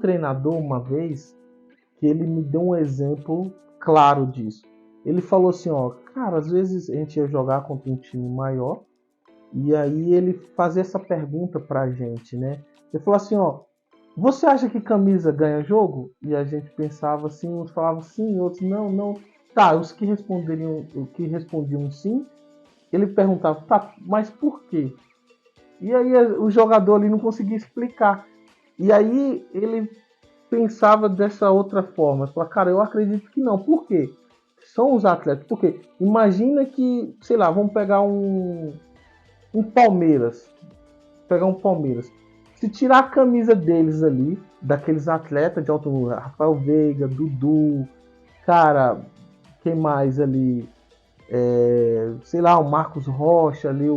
treinador uma vez que ele me deu um exemplo claro disso. Ele falou assim, ó, cara, às vezes a gente ia jogar contra um time maior e aí ele fazia essa pergunta pra gente, né? Ele falou assim, ó, você acha que camisa ganha jogo? E a gente pensava assim, uns falavam sim, outros não, não. Tá, os que respondiam sim, ele perguntava, tá, mas por quê? E aí o jogador ali não conseguia explicar. E aí ele pensava dessa outra forma. Falava, cara, eu acredito que não. Por quê? São os atletas. Porque imagina que, sei lá, vamos pegar um Palmeiras. Pegar um Palmeiras. Se tirar a camisa deles ali, daqueles atletas de alto nível, Rafael Veiga, Dudu, cara, quem mais ali? Sei lá, o Marcos Rocha ali,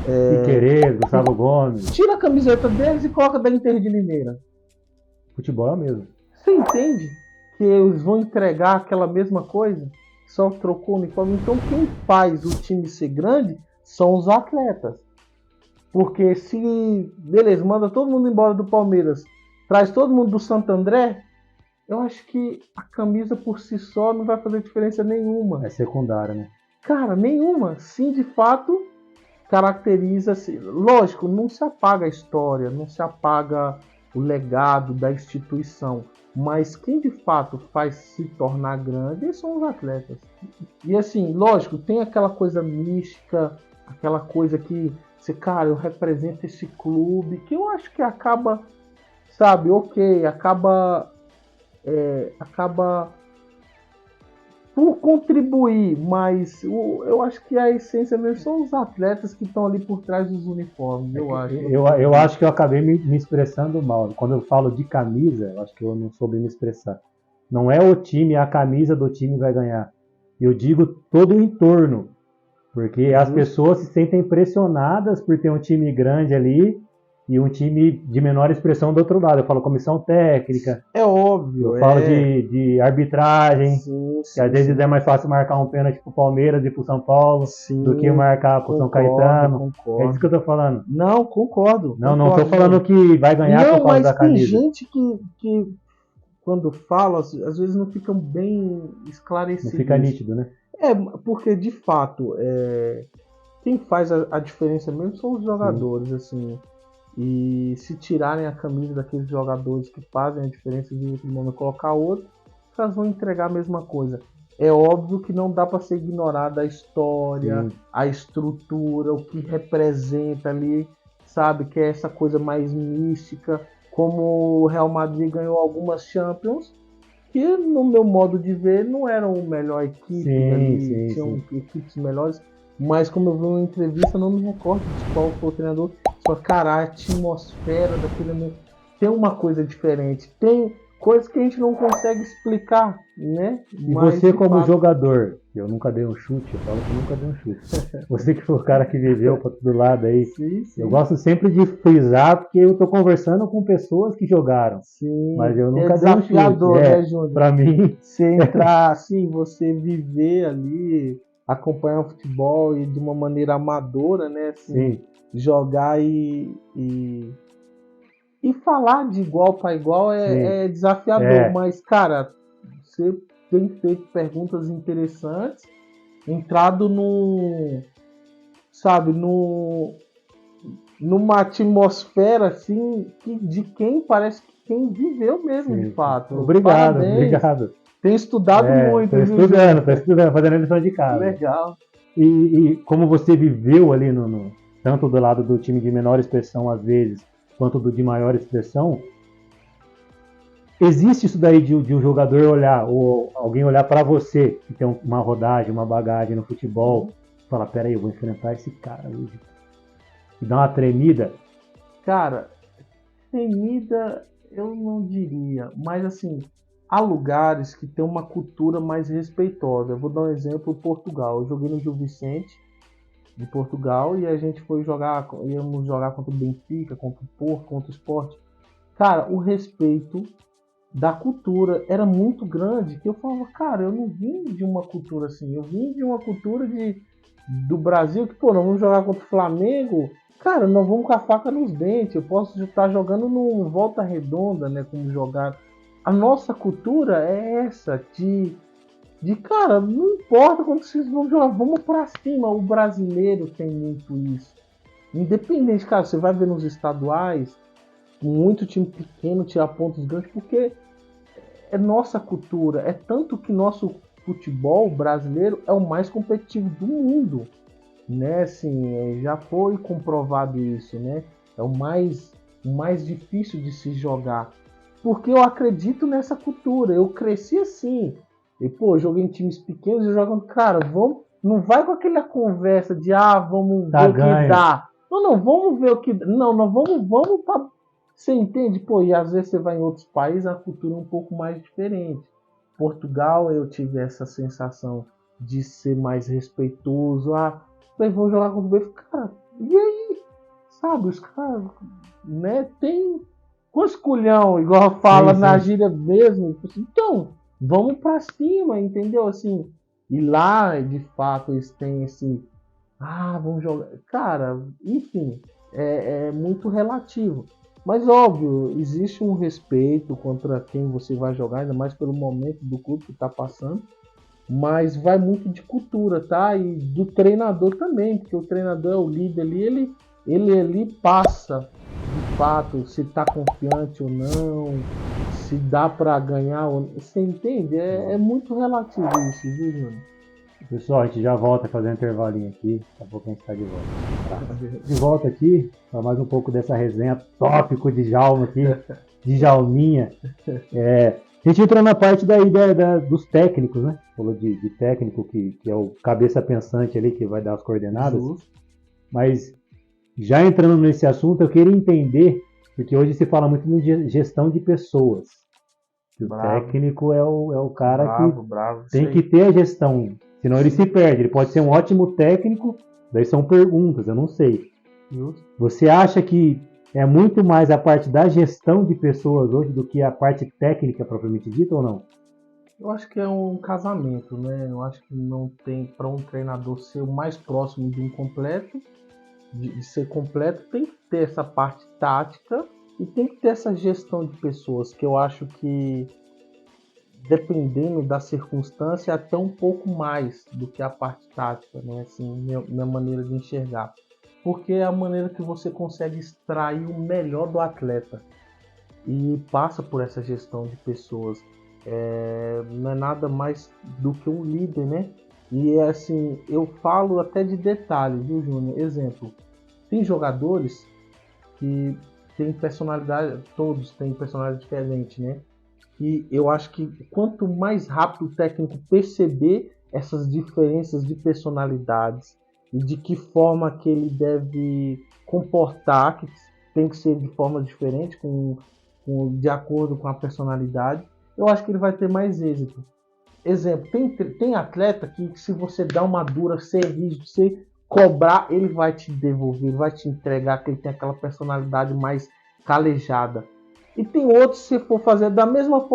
Piquerez, Gustavo Gomes. tira a camiseta deles e coloca da Inter de Limeira. Futebol é o mesmo. Você entende que eles vão entregar aquela mesma coisa? Só trocou o uniforme. Então quem faz o time ser grande são os atletas. Porque se, beleza, manda todo mundo embora do Palmeiras, traz todo mundo do Santo André, eu acho que a camisa por si só não vai fazer diferença nenhuma. É secundária, né? Cara, nenhuma. Sim, de fato, caracteriza-se. Lógico, não se apaga a história, não se apaga o legado da instituição. Mas quem de fato faz se tornar grande são os atletas. E assim, lógico, tem aquela coisa mística, aquela coisa que você, cara, eu represento esse clube, que eu acho que acaba, sabe, ok, acaba por contribuir, mas eu acho que a essência mesmo são os atletas que estão ali por trás dos uniformes, eu acho. Eu acho que eu acabei me expressando mal. Quando eu falo de camisa, eu acho que eu não soube me expressar. Não é o time, a camisa do time vai ganhar. Eu digo todo o entorno. Porque as pessoas se sentem pressionadas por ter um time grande ali e um time de menor expressão do outro lado. Eu falo comissão técnica. É óbvio. Eu falo de arbitragem. Sim, Que às vezes é mais fácil marcar um pênalti pro Palmeiras e pro São Paulo do que marcar pro São Caetano. Concordo. É isso que eu tô falando. Não, concordo. Não tô falando que vai ganhar por causa da camisa. Não, mas tem gente que quando fala, às vezes não ficam bem esclarecidos. Não fica nítido, né? Porque de fato, quem faz a diferença mesmo são os jogadores, assim. E se tirarem a camisa daqueles jogadores que fazem a diferença de outro mundo colocar outro, elas vão entregar a mesma coisa. É óbvio que não dá para ser ignorada a história, a estrutura, o que representa ali, sabe? Que é essa coisa mais mística, como o Real Madrid ganhou algumas Champions, que no meu modo de ver não eram a melhor equipe ali, tinham equipes melhores, mas como eu vi uma entrevista, não me recordo de qual foi o treinador, só cara, a atmosfera daquele tem uma coisa diferente, tem coisas que a gente não consegue explicar, né? E mas, você como jogador, eu nunca dei um chute, eu falo que nunca dei um chute. Você que foi o cara que viveu para todo lado aí. Sim. Eu gosto sempre de frisar, porque eu tô conversando com pessoas que jogaram. Sim. Mas eu nunca dei um chute. Né, Júnior? Pra mim. Você entrar assim, você viver ali, acompanhar o futebol e de uma maneira amadora, né? Assim, jogar e falar de igual para igual é desafiador, mas, cara, você tem feito perguntas interessantes, entrado numa atmosfera, assim, de quem parece que quem viveu mesmo, de fato. Obrigado. Tem estudado muito. Tô estudando, fazendo a lição de casa. Legal. E como você viveu ali, tanto do lado do time de menor expressão, às vezes, quanto do de maior expressão, existe isso daí de um jogador olhar, ou alguém olhar para você, que tem uma rodagem, uma bagagem no futebol, e falar, peraí, eu vou enfrentar esse cara hoje. E dar uma tremida? Cara, tremida eu não diria, mas assim, há lugares que tem uma cultura mais respeitosa. Eu vou dar um exemplo, Portugal. Eu joguei no Gil Vicente, de Portugal, e a gente íamos jogar contra o Benfica, contra o Porto, contra o Sport. Cara, o respeito da cultura era muito grande, que eu falava, cara, eu não vim de uma cultura assim, eu vim de uma cultura do Brasil, que, pô, nós vamos jogar contra o Flamengo, cara, nós vamos com a faca nos dentes. Eu posso estar jogando no Volta Redonda, né? Como jogar. A nossa cultura é essa, cara, não importa quando vocês vão jogar, vamos pra cima. O brasileiro tem muito isso. Independente, cara, você vai ver nos estaduais, muito time pequeno tirar pontos grandes, porque é nossa cultura. É tanto que nosso futebol brasileiro é o mais competitivo do mundo, né? Assim, já foi comprovado isso, né? É o mais difícil de se jogar, porque eu acredito nessa cultura. Eu cresci assim. E pô, joguei em times pequenos e jogando, cara, vamos, não vai com aquela conversa de vamos Tá ver o que ganho. dá. Não, vamos ver o que. Não, nós vamos pra... Você entende? Pô, e às vezes você vai em outros países, a cultura é um pouco mais diferente. Portugal, eu tive essa sensação de ser mais respeitoso. Falei, vou jogar com o BF, cara, e aí? Sabe, os caras, né, tem com esculhão, igual Sim, fala na sim. gíria mesmo. Então, vamos pra cima, entendeu? Assim, e lá, de fato, eles têm esse, vamos jogar. Cara, enfim, é muito relativo. Mas óbvio, existe um respeito contra quem você vai jogar, ainda mais pelo momento do clube que está passando. Mas vai muito de cultura, tá? E do treinador também, porque o treinador é o líder ali, ele ali passa de fato se tá confiante ou não, se dá para ganhar ou não. Você entende? É muito relativo isso, viu, Júnior? Pessoal, a gente já volta fazer um intervalinho aqui. Daqui a pouco a gente está de volta. Tá? De volta aqui, para mais um pouco dessa resenha tópico de Djalma aqui, de Djalminha. A gente entrou na parte da ideia dos técnicos, né? Falou de técnico, que é o cabeça pensante ali, que vai dar as coordenadas. Justo. Mas já entrando nesse assunto, eu queria entender, porque hoje se fala muito de gestão de pessoas. O técnico é o cara que tem que ter a gestão, senão ele se perde. Ele pode ser um ótimo técnico, daí são perguntas, eu não sei. Justo. Você acha que é muito mais a parte da gestão de pessoas hoje do que a parte técnica propriamente dita ou não? Eu acho que é um casamento, né? Eu acho que não tem para um treinador ser o mais próximo de um completo, de ser completo, tem que ter essa parte tática e tem que ter essa gestão de pessoas, que eu acho que, dependendo da circunstância, até um pouco mais do que a parte tática, né? Assim, minha maneira de enxergar. Porque é a maneira que você consegue extrair o melhor do atleta e passa por essa gestão de pessoas. Não é nada mais do que um líder, né? E assim, eu falo até de detalhes, viu, Júnior? Exemplo, tem jogadores que têm personalidade, todos têm personalidade diferente, né? E eu acho que quanto mais rápido o técnico perceber essas diferenças de personalidades e de que forma que ele deve comportar, que tem que ser de forma diferente, de acordo com a personalidade, eu acho que ele vai ter mais êxito. Exemplo, tem atleta que se você dá uma dura, ser rígido, você cobrar, ele vai te devolver, ele vai te entregar, que ele tem aquela personalidade mais calejada. E tem outros, se for fazer da mesma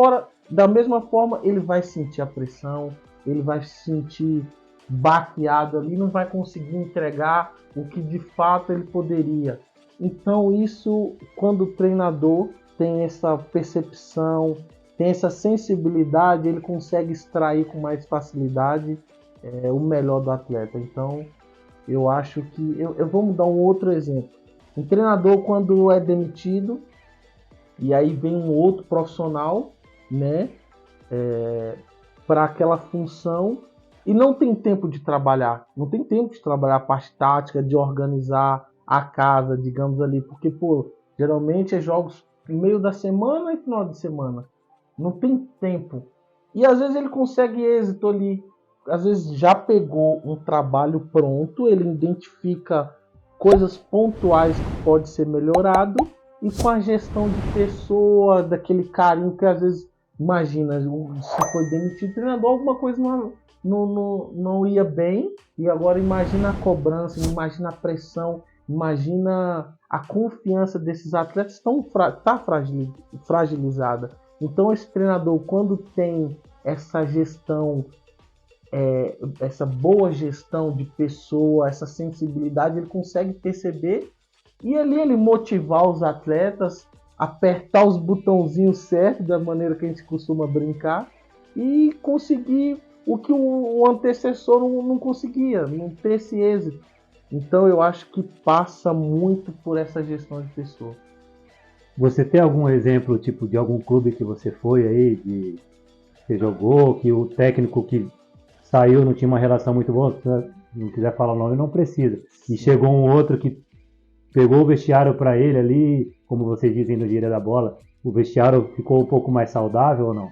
forma, ele vai sentir a pressão, ele vai se sentir baqueado ali, não vai conseguir entregar o que de fato ele poderia. Então isso, quando o treinador tem essa percepção, tem essa sensibilidade, ele consegue extrair com mais facilidade o melhor do atleta. Então, eu acho que... Eu vou dar um outro exemplo. Um treinador, quando é demitido, e aí vem um outro profissional, né, para aquela função, e não tem tempo de trabalhar. Não tem tempo de trabalhar a parte tática, de organizar a casa, digamos ali, porque, pô, geralmente é jogos no meio da semana e final de semana. Não tem tempo. E às vezes ele consegue êxito ali. Às vezes já pegou um trabalho pronto, ele identifica coisas pontuais que pode ser melhorado e com a gestão de pessoa, daquele carinho que às vezes, imagina, se foi demitido o treinador, alguma coisa não ia bem, e agora imagina a cobrança, imagina a pressão, imagina a confiança desses atletas tá fragilizada. Então esse treinador, quando tem essa gestão, essa boa gestão de pessoa, essa sensibilidade, ele consegue perceber E ali ele motivar os atletas, apertar os botãozinhos certos, da maneira que a gente costuma brincar, e conseguir o que o antecessor não conseguia, não ter esse êxito. Então eu acho que passa muito por essa gestão de pessoa. Você tem algum exemplo, tipo, de algum clube que você foi aí, de você jogou, que o técnico que saiu não tinha uma relação muito boa, se não quiser falar o nome, não precisa. E chegou um outro que pegou o vestiário para ele ali, como vocês dizem no Gíria da Bola, o vestiário ficou um pouco mais saudável ou não?